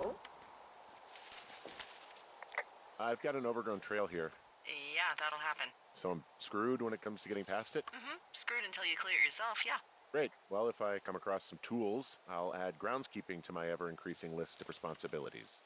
Oh. I've got an overgrown trail here. Yeah, that'll happen. So I'm screwed when it comes to getting past it? Screwed until you clear it yourself, yeah. Great. Well, if I come across some tools, I'll add groundskeeping to my ever-increasing list of responsibilities.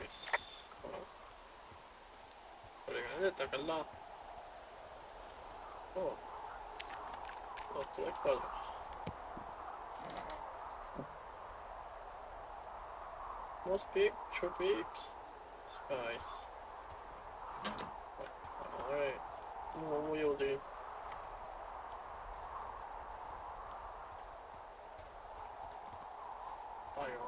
pies. Collegare da là. Oh. 8 e quadro. Most peak, 2 peaks. Spice. Alright. What will you do? Fire.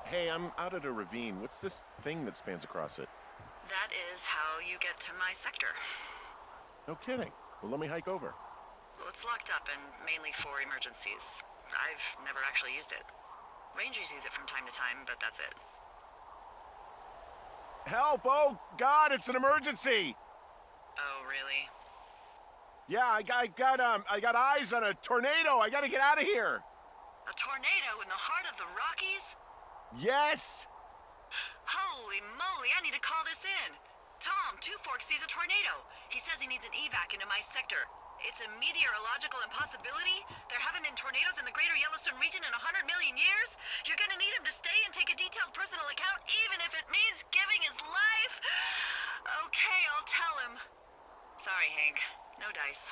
Hey, I'm out at a ravine. What's this thing that spans across it? That is how you get to my sector. No kidding. Well, let me hike over. Well, it's locked up and mainly for emergencies. I've never actually used it. Rangers use it from time to time, but that's it. Help! Oh, God, it's an emergency! Oh, really? Yeah, I got eyes on a tornado. I gotta get out of here. A tornado in the heart of the Rockies? Yes! Holy moly, I need to call this in. Tom, Two Forks sees a tornado. He says he needs an evac into my sector. It's a meteorological impossibility. There haven't been tornadoes in the greater Yellowstone region in 100 million years. You're gonna need him to stay and take a detailed personal account, even if it means giving his life. Okay, I'll tell him. Sorry, Hank. No dice.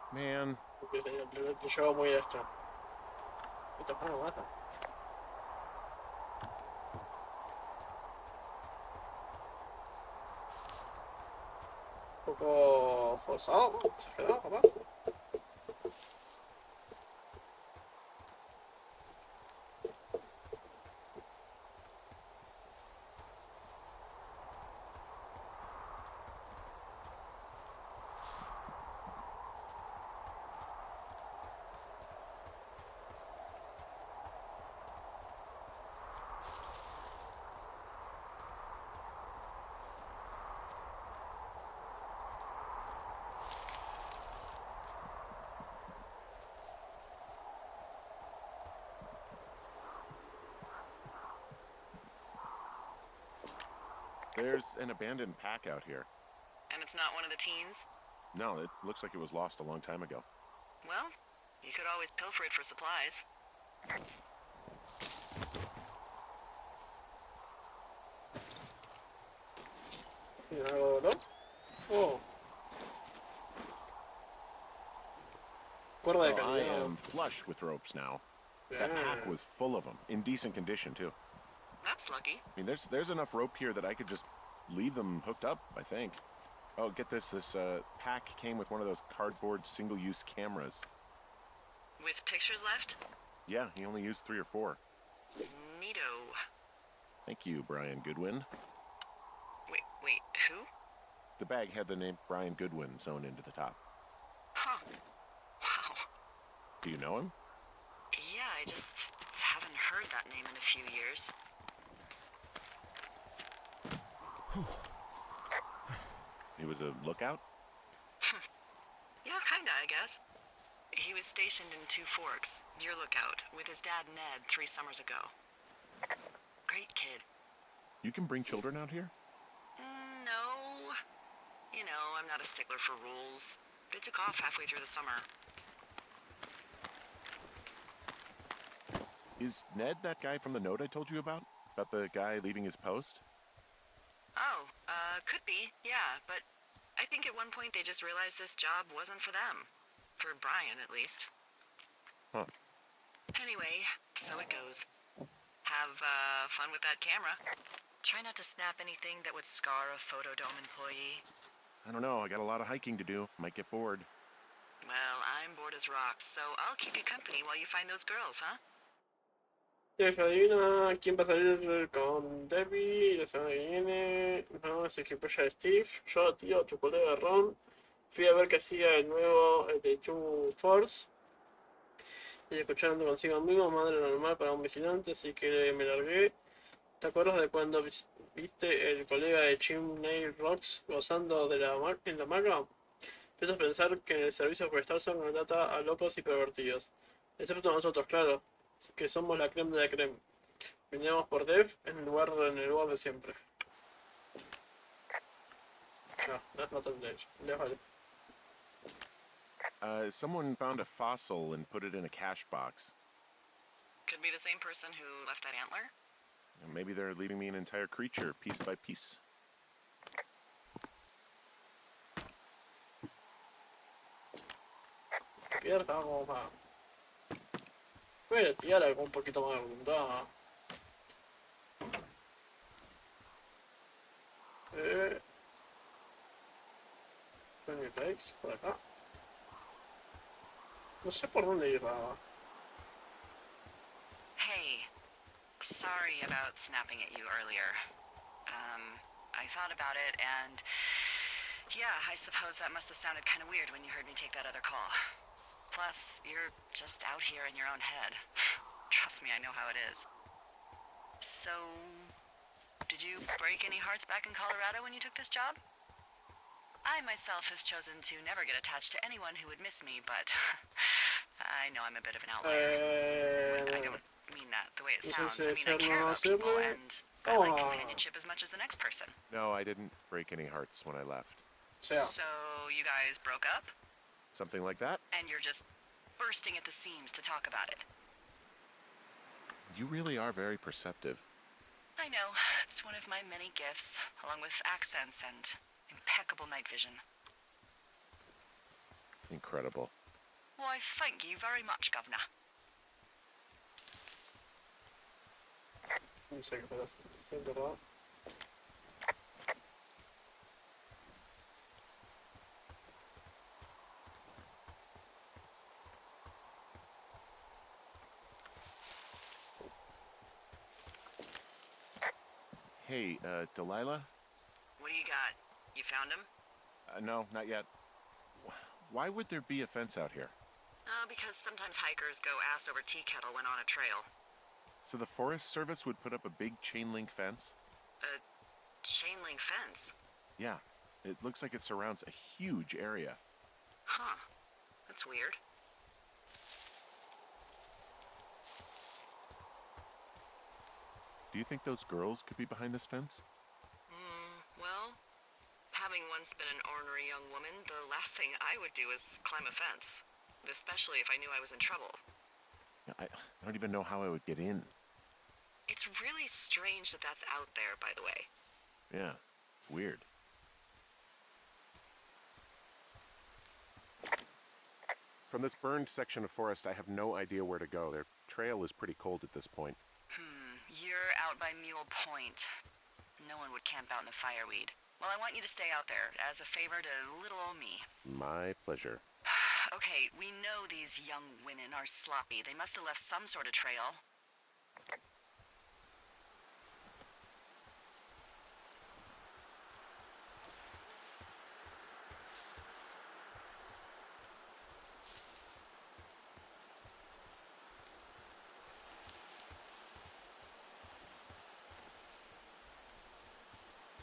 Man. Porque le lleva muy extra. Esto es para mata. Un poco forzado, exagerado, capaz. There's an abandoned pack out here. And it's not one of the teens? No, it looks like it was lost a long time ago. Well, you could always pilfer it for supplies. Oh. Well, I am flush with ropes now. That pack was full of them, in decent condition too. That's lucky. I mean, there's enough rope here that I could just leave them hooked up, I think. Oh, get this. This pack came with one of those cardboard single-use cameras. With pictures left? Yeah, he only used 3 or 4. Neato. Thank you, Brian Goodwin. Wait, who? The bag had the name Brian Goodwin sewn into the top. Huh. Wow. Do you know him? Yeah, I just haven't heard that name in a few years. He was a lookout? Yeah, kinda, I guess. He was stationed in Two Forks, your lookout, with his dad Ned 3 summers ago. Great kid. You can bring children out here? No. You know, I'm not a stickler for rules. They took off halfway through the summer. Is Ned that guy from the note I told you about? About the guy leaving his post? Oh, could be, yeah, but I think at one point they just realized this job wasn't for them. For Brian, at least. Huh. Anyway, so it goes. Have, fun with that camera. Try not to snap anything that would scar a Photodome employee. I don't know, I got a lot of hiking to do. Might get bored. Well, I'm bored as rocks, so I'll keep you company while you find those girls, huh? Deja, adivina quién va a salir con Debbie la semana que viene. No, ese equipo ya de Steve. Yo, tío, tu colega Ron. Fui a ver que hacía el nuevo de Two Force. Y escuchando consigo amigos, madre normal para un vigilante, así que me largué. ¿Te acuerdas de cuando viste el colega de Chimney Rocks gozando de en la maga? Empiezo a pensar que en el servicio forestal son contrata a locos y pervertidos. Excepto nosotros, claro, que somos la creme de la creme. Vinimos por Dev en el lugar de siempre. No, that's not on edge. Ya vale. Someone found a fossil and put it in a cache box. Could be the same person who left that antler. Maybe they're leaving me an entire creature, piece by piece. Pierda algo más. Puede tirar algo un poquito más abundante. Tony Lakes, por acá. No sé por dónde ir, nada. Hey, sorry about snapping at you earlier. I thought about it, and yeah, I suppose that must have sounded kind of weird when you heard me take that other call. Plus, you're just out here in your own head. Trust me, I know how it is. So, did you break any hearts back in Colorado when you took this job? I myself have chosen to never get attached to anyone who would miss me, but I know I'm a bit of an outlier. I don't mean that the way it sounds. I mean, I care about people, and I like companionship as much as the next person. No, I didn't break any hearts when I left. So you guys broke up? Something like that? And you're just bursting at the seams to talk about it. You really are very perceptive. I know. It's one of my many gifts, along with accents and impeccable night vision. Incredible. Why, thank you very much, Governor. un second, ¿verdad? Hey, Delilah? What do you got? You found him? No, not yet. Why would there be a fence out here? Because sometimes hikers go ass over tea kettle when on a trail. So the Forest Service would put up a big chain link fence? A chain link fence? Yeah. It looks like it surrounds a huge area. Huh. That's weird. Do you think those girls could be behind this fence? Well, having once been an ornery young woman, the last thing I would do is climb a fence. Especially if I knew I was in trouble. I don't even know how I would get in. It's really strange that that's out there, by the way. Yeah, it's weird. From this burned section of forest, I have no idea where to go. Their trail is pretty cold at this point. You're out by Mule Point. No one would camp out in a fireweed. Well, I want you to stay out there, as a favor to little old me. My pleasure. Okay, we know these young women are sloppy. They must have left some sort of trail.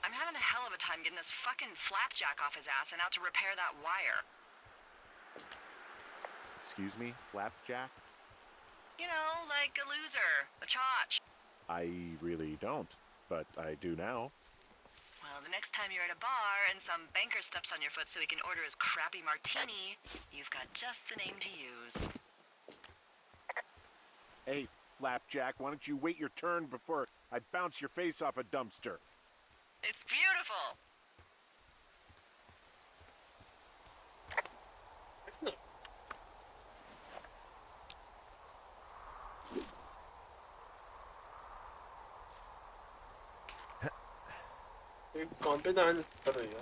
I'm having a hell of a time getting this fucking flapjack off his ass and out to repair that wire. Excuse me, Flapjack? You know, like a loser, a chotch. I really don't, but I do now. Well, the next time you're at a bar and some banker steps on your foot so he can order his crappy martini, you've got just the name to use. Hey, Flapjack, why don't you wait your turn before I bounce your face off a dumpster? It's beautiful. Estoy completamente perdido,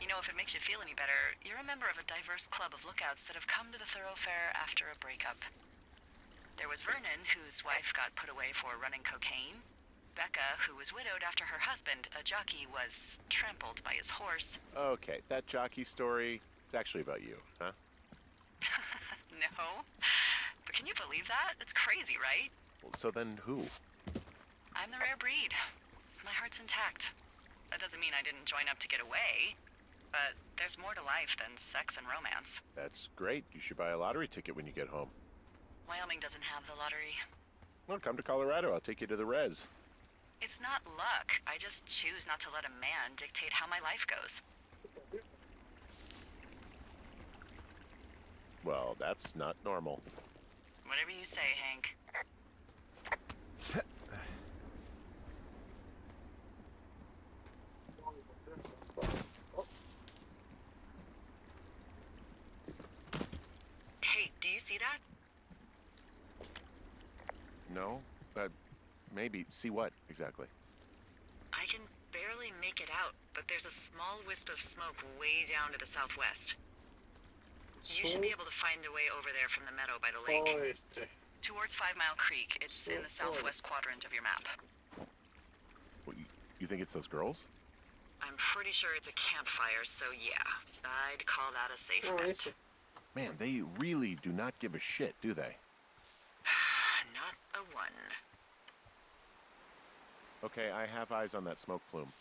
You know, if it makes you feel any better, you're a member of a diverse club of lookouts that have come to the thoroughfare after a breakup. There was Vernon, whose wife got put away for running cocaine. Becca, who was widowed after her husband, a jockey, was trampled by his horse. Okay, that jockey story is actually about you, huh? No. But can you believe that? It's crazy, right? Well, so then who? I'm the rare breed. My heart's intact. That doesn't mean I didn't join up to get away. But there's more to life than sex and romance. That's great. You should buy a lottery ticket when you get home. Wyoming doesn't have the lottery. Well, come to Colorado. I'll take you to the res. It's not luck. I just choose not to let a man dictate how my life goes. Well, that's not normal. Whatever you say, Hank. Hey, do you see that? No? Maybe. See what, exactly? I can barely make it out, but there's a small wisp of smoke way down to the southwest. You should be able to find a way over there from the meadow by the lake. Oeste. Towards 5 Mile Creek. It's in the southwest quadrant of your map. Well, you think it's those girls? I'm pretty sure it's a campfire, so yeah. I'd call that a safe bet. Ese. Man, they really do not give a shit, do they? Not a one. Okay, I have eyes on that smoke plume.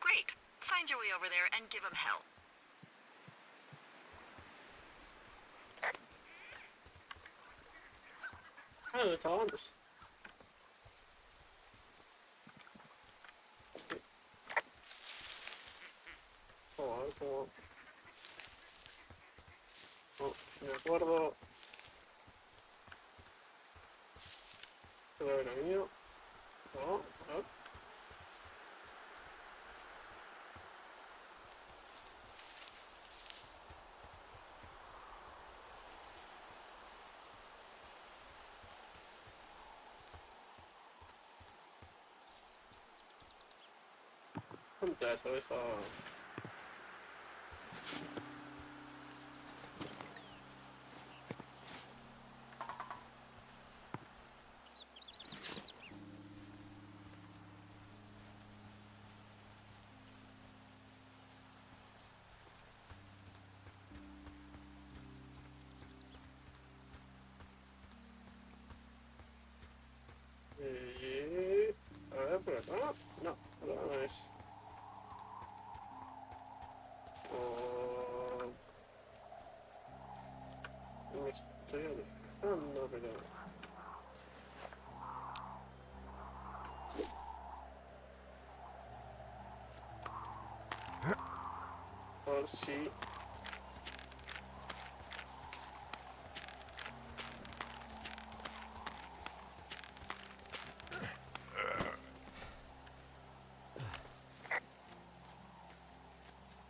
Great. Find your way over there and give them hell. Ah, ¿dónde estaba antes? Vamos a ver cómo... No, me acuerdo... Pero era mío. No, a ver. ¿Dónde está esa? A ver, por acá. No, por acá no es. Me estoy alejando, pero... A ver si...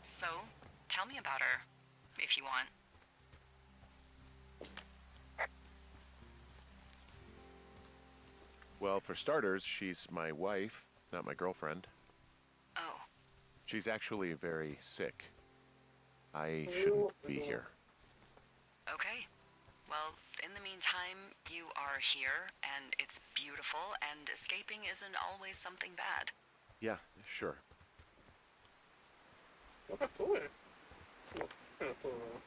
So, tell me about her, if you want. Well, for starters, she's my wife, not my girlfriend. Oh, She's actually very sick. I shouldn't be here. okay. Well, in the meantime, you are here, and it's beautiful, and escaping isn't always something bad. Yeah, sure. Acá estuve. No, acá no estuve. No.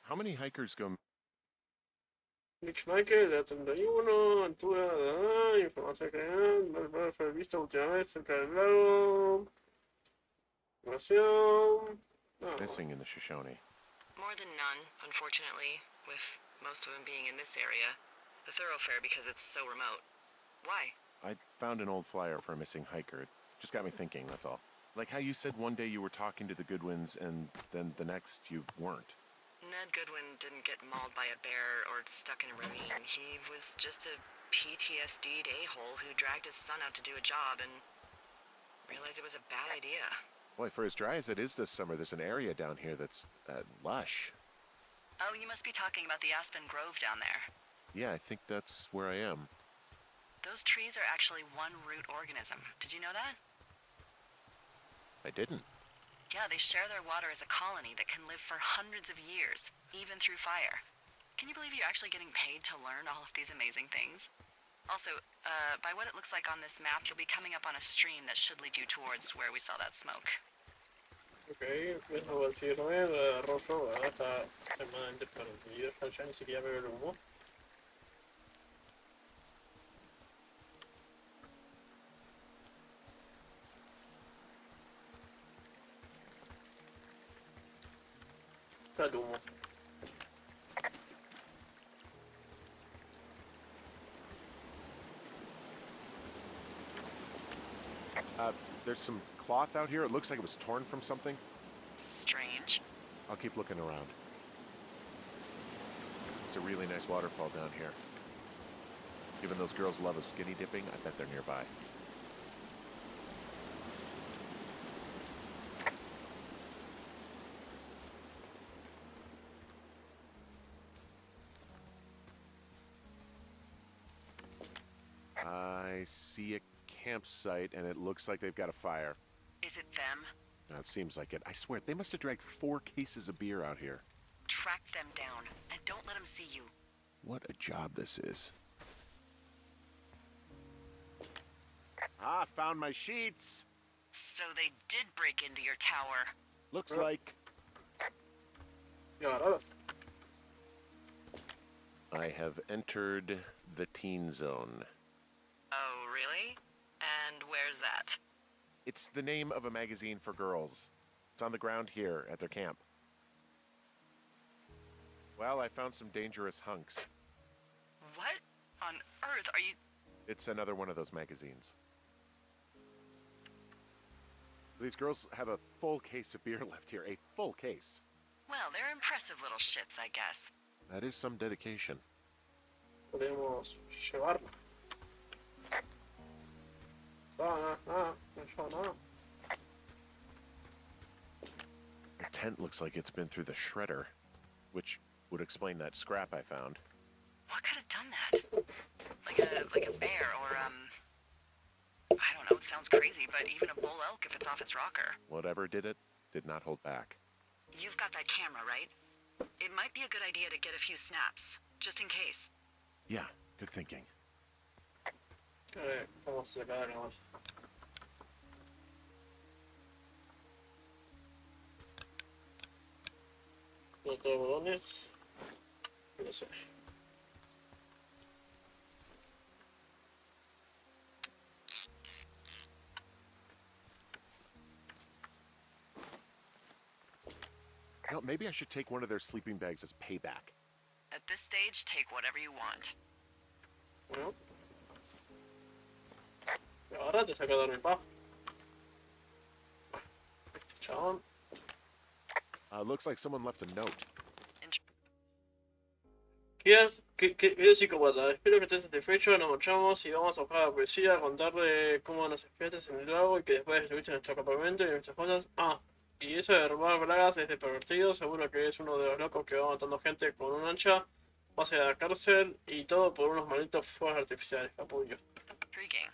How many hikers go? Mitch Michael, de 31, altura, información creada, fue visto última vez cerca del lago. Información. No. Missing in the Shoshone. More than none, unfortunately, with most of them being in this area. The thoroughfare because it's so remote. Why? I found an old flyer for a missing hiker. It just got me thinking, that's all. Like how you said one day you were talking to the Goodwins and then the next you weren't. Ned Goodwin didn't get mauled by a bear or stuck in a ravine. He was just a PTSD'd a-hole who dragged his son out to do a job and realized it was a bad idea. Boy, for as dry as it is this summer, there's an area down here that's lush. Oh, you must be talking about the Aspen Grove down there. Yeah, I think that's where I am. Those trees are actually one root organism. Did you know that? I didn't. Yeah, they share their water as a colony that can live for hundreds of years, even through fire. Can you believe you're actually getting paid to learn all of these amazing things? Also, by what it looks like on this map, you'll be coming up on a stream that should lead you towards where we saw that smoke. Ok, eso va a decirme de rojo, ¿verdad? Está extremadamente perdido. Ya ni siquiera veo el humo. Está el humo. There's some cloth out here. It looks like it was torn from something. Strange. I'll keep looking around. It's a really nice waterfall down here. Given those girls love a skinny dipping, I bet they're nearby. I see a campsite, and it looks like they've got a fire. Is it them? Now, it seems like it. I swear, they must have dragged 4 cases of beer out here. Track them down, and don't let them see you. What a job this is. Ah, found my sheets! So they did break into your tower. Looks like... Ya, ahora. I have entered the teen zone. Oh, really? And where's that? It's the name of a magazine for girls. It's on the ground here at their camp. Well, I found some dangerous hunks. What on earth are you... It's another one of those magazines. These girls have a full case of beer left here. A full case. Well, they're impressive little shits, I guess. That is some dedication. Podemos llevarla. No lleva nada. The tent looks like it's been through the shredder, which would explain that scrap I found. What could have done that? Like a bear or, I don't know, it sounds crazy, but even a bull elk if it's off its rocker. Whatever did it, did not hold back. You've got that camera, right? It might be a good idea to get a few snaps, just in case. Yeah, good thinking. Vamos a sacar nomás. Todos botones. No sé. You know, maybe I should take one of their sleeping bags as payback. At this stage, take whatever you want. Bueno. Y ahora te saca a dormir, pa. Este chabón. Looks like someone left a note. Querido psicópata, espero que estés satisfecho, nos marchamos y vamos a buscar a la policía, a contarle cómo nos espiaste en el lago y que después destruiste nuestro campamento y nuestras cosas. Ah, y eso de robar bragas es de pervertido, seguro que es uno de los locos que va matando gente con un hacha, vas a la cárcel y todo por unos malditos fuegos artificiales, capullo. Intriguing.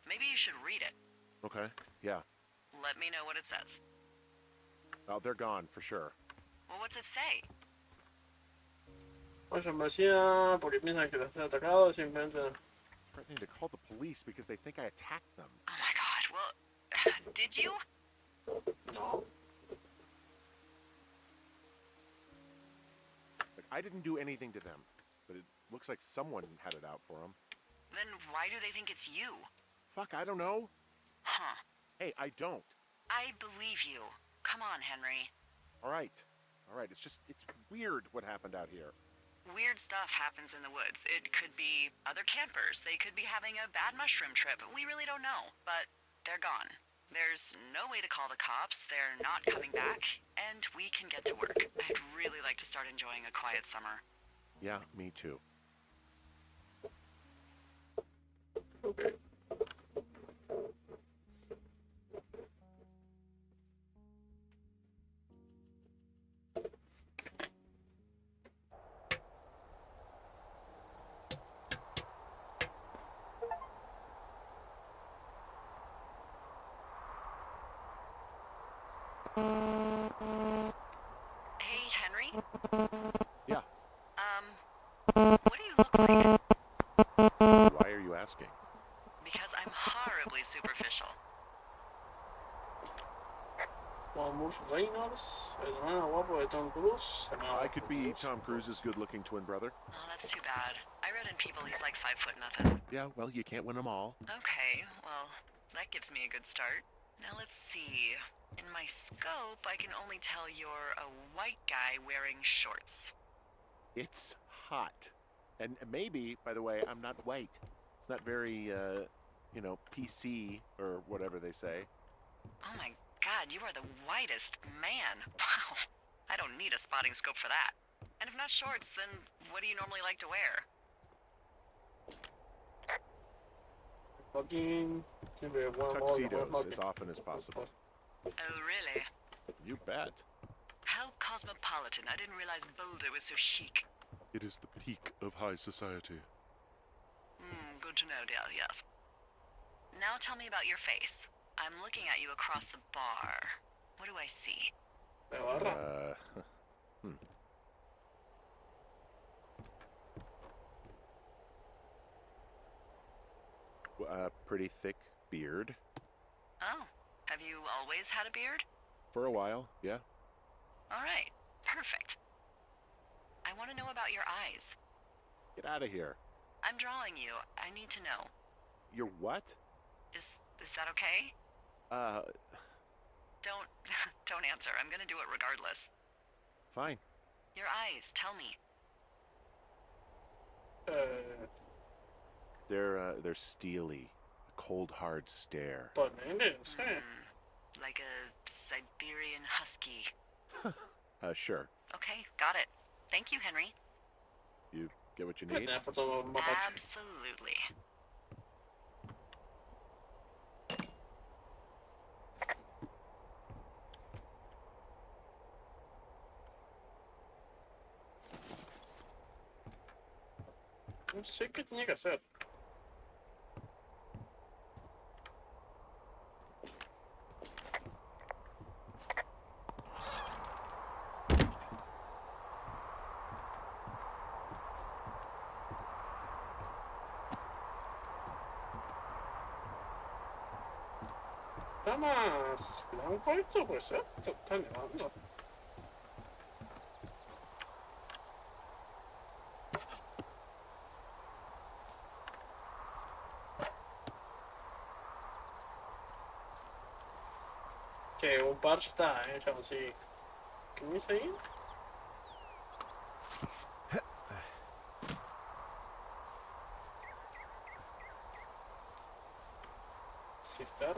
Maybe you should read it. Okay, yeah. Let me know what it says. Oh, they're gone for sure. Well, what's it say? Vayan vacía porque piensan que los han atacado, simplemente. Threatening to call the police because they think I attacked them. Oh my god, well, did you? No. Like, I didn't do anything to them, but it looks like someone had it out for them. Then why do they think it's you? Fuck, I don't know. Huh. Hey, I don't. I believe you. Come on, Henry. All right. It's weird what happened out here. Weird stuff happens in the woods. It could be other campers. They could be having a bad mushroom trip. We really don't know, but they're gone. There's no way to call the cops. They're not coming back, and we can get to work. I'd really like to start enjoying a quiet summer. Yeah, me too. Okay. Hey, Henry? Yeah. What do you look like? Why are you asking? Because I'm horribly superficial. Juan Bush Reynolds, el hermano guapo de Tom Cruise. I could be Tom Cruise's good-looking twin brother. Oh, that's too bad. I read in People he's like 5'0". Yeah, well, you can't win them all. Okay, well, that gives me a good start. Now let's see. In my scope, I can only tell you're a white guy wearing shorts. It's hot. And maybe, by the way, I'm not white. It's not very, PC or whatever they say. Oh my god, you are the whitest man. Wow. I don't need a spotting scope for that. And if not shorts, then what do you normally like to wear? Joaquín, siempre buen amor, Tuxedos buen as often as possible. Oh, really? You bet. How cosmopolitan. I didn't realize Boulder was so chic. It is the peak of high society. Good to know, dear, yes. Now tell me about your face. I'm looking at you across the bar. What do I see? La barra. Pretty thick beard. Oh, have you always had a beard? For a while, yeah. All right, perfect. I want to know about your eyes. Get out of here. I'm drawing you. I need to know. You're what? Is that okay? Don't don't answer. I'm gonna do it regardless. Fine. Your eyes. Tell me. They're steely. A cold, hard stare. Ponele, no sé. Like a Siberian husky. Sure. Okay, got it. Thank you, Henry. You get what you need? Tenés foto mapache. Absolutely. No sé qué tenía que hacer. Está más blanco esto, puede ser. Está nevando. Que un parche está, chamo, sí. ¿Qué me dice ahí? Sí está.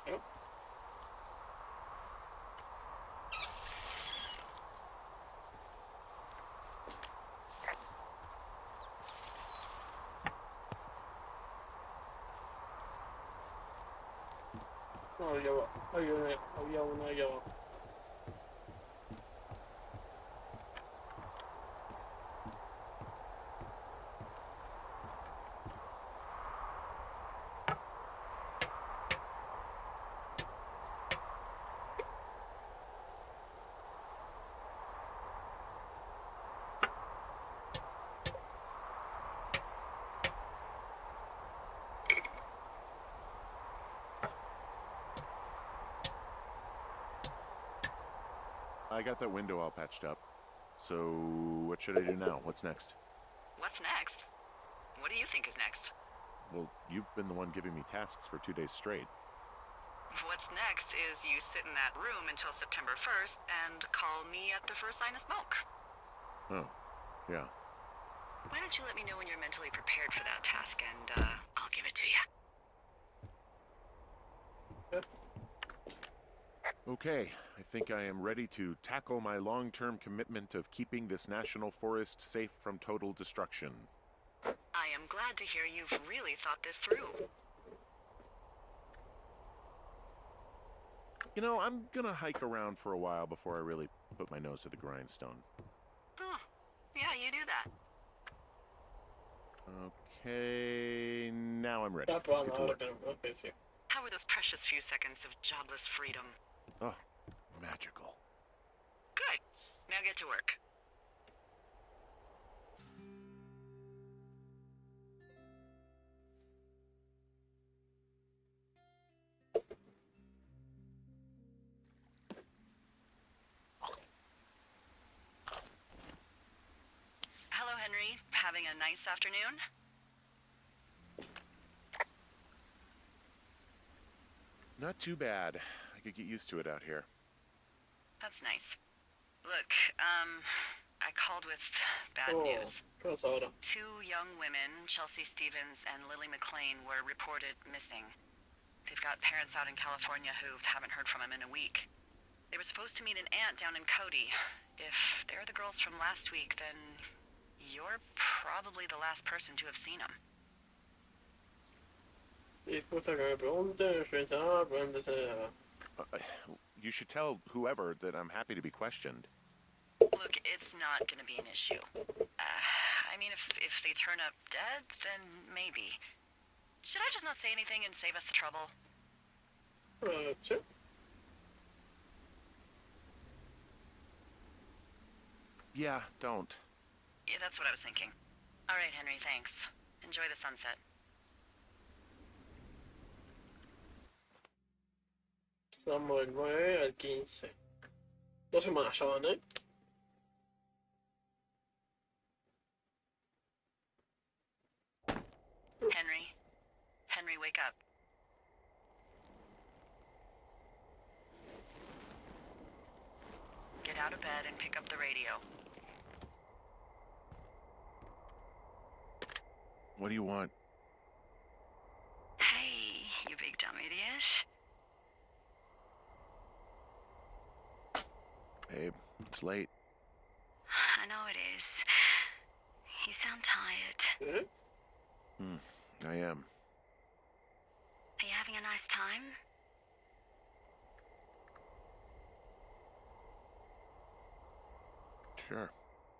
Yep. No, había una allá abajo. I got that window all patched up. So, what should I do now? What's next? What's next? What do you think is next? Well, you've been the one giving me tasks for 2 days straight. What's next is you sit in that room until September 1st and call me at the first sign of smoke. Oh, yeah. Why don't you let me know when you're mentally prepared for that task, and I'll give it to you. Okay, I think I am ready to tackle my long-term commitment of keeping this national forest safe from total destruction. I am glad to hear you've really thought this through. You know, I'm gonna hike around for a while before I really put my nose to the grindstone. Oh, yeah, you do that. Okay, now I'm ready. Ya, Let's pero get to ahora work. que ok, sí. How were those precious few seconds of jobless freedom? Oh, magical. Good. Now get to work. Hello, Henry. Having a nice afternoon? Not too bad. I could get used to it out here. That's nice. Look, I called with bad Oh, news. ¿qué pasa ahora? 2 young women, Chelsea Stevens and Lily McLean, were reported missing. They've got parents out in California who haven't heard from them in a week. They were supposed to meet an aunt down in Cody. If they're the girls from last week, then you're probably the last person to have seen them. Dispuesta que me pregunte, pregúntese. You should tell whoever that I'm happy to be questioned. Look, it's not gonna be an issue. I mean, if they turn up dead, then maybe. Should I just not say anything and save us the trouble? Sí. Yeah, don't. Yeah, that's what I was thinking. All right, Henry, thanks. Enjoy the sunset. Estamos del 9 al 15. 2 semanas ya van, ¿eh? Henry, wake up. Get out of bed and pick up the radio. What do you want? Hey, you big dumb idiot. Babe, it's late. I know it is. You sound tired. I am. Are you having a nice time? Sure.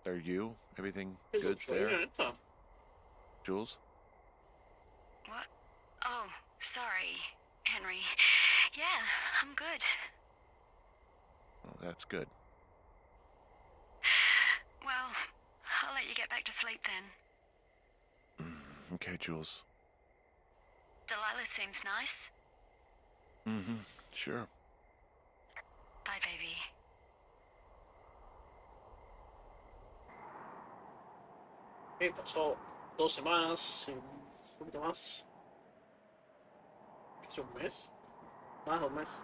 Are you? Everything ¿Qué good es there? esta? Jules? What? Oh, sorry, Henry. Yeah, I'm good. Well, that's good. Well, I'll let you get back to sleep then. Okay, Jules. Delilah seems nice. Sure. Bye, baby. Sí, pasó 2 semanas, un poquito más. ¿Qué es un mes? Más de un mes.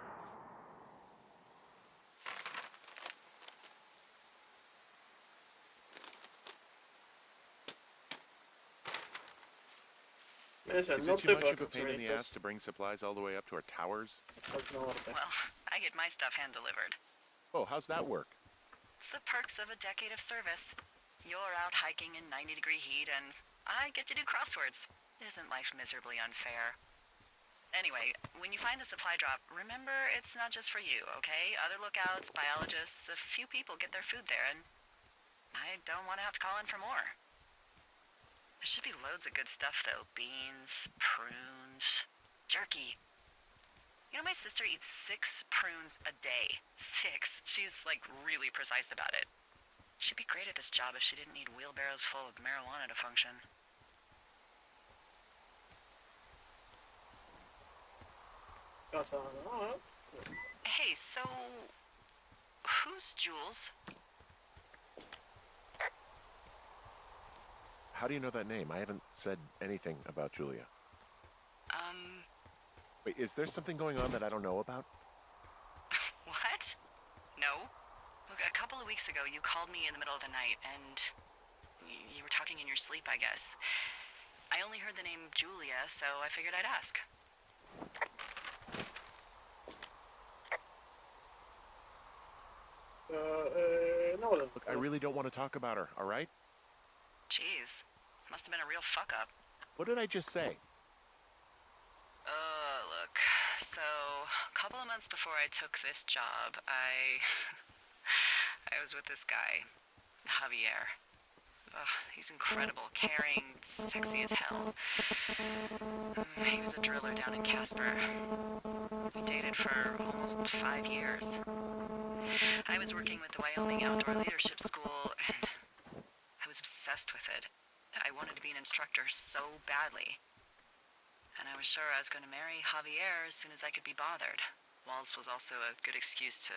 Es el Is it norte, too much pero of a pain in the accionistas. ass to bring supplies all the way up to our towers? Es el norte. Well, I get my stuff hand-delivered. Oh, how's that work? It's the perks of a decade of service. You're out hiking in 90-degree heat, and I get to do crosswords. Isn't life miserably unfair? Anyway, when you find the supply drop, remember it's not just for you, okay? Other lookouts, biologists, a few people get their food there, and I don't want to have to call in for more. There should be loads of good stuff, though. Beans, prunes, jerky. You know, my sister eats 6 prunes a day. 6. She's, like, really precise about it. She'd be great at this job if she didn't need wheelbarrows full of marijuana to function. Casa, no, Hey, so... who's Jules? How do you know that name? I haven't said anything about Julia. Wait, is there something going on that I don't know about? What? No. Look, a couple of weeks ago, you called me in the middle of the night, and you were talking in your sleep, I guess. I only heard the name Julia, so I figured I'd ask. No, Look, I really don't want to talk about her, all right? Jeez. Must have been a real fuck-up. What did I just say? Look. So, a couple of months before I took this job, I was with this guy, Javier. Ugh, he's incredible, caring, sexy as hell. He was a driller down in Casper. We dated for almost 5 years. I was working with the Wyoming Outdoor Leadership School, and I was obsessed with it. I wanted to be an instructor so badly. And I was sure I was going to marry Javier as soon as I could be bothered. Walls was also a good excuse to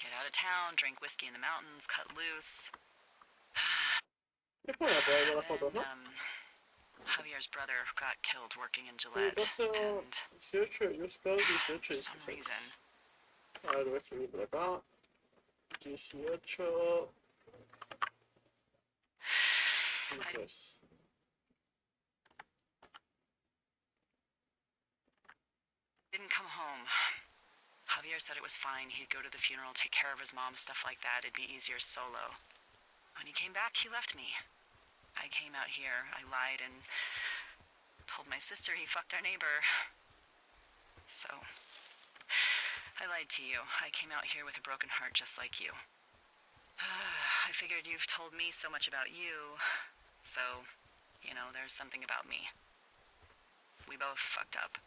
get out of town, drink whiskey in the mountains, cut loose. E poi la puoi la foto, no? Then, Javier's brother got killed working in Sì, Gillette, questo and 18, io spero 18 for e some 16. reason, Allora, dove finire qua? 18. Yes. didn't come home. Javier said it was fine. He'd go to the funeral, take care of his mom, stuff like that. It'd be easier solo. When he came back, he left me. I came out here. I lied and told my sister he fucked our neighbor. So, I lied to you. I came out here with a broken heart just like you. I figured you've told me so much about you, so, there's something about me. We both fucked up.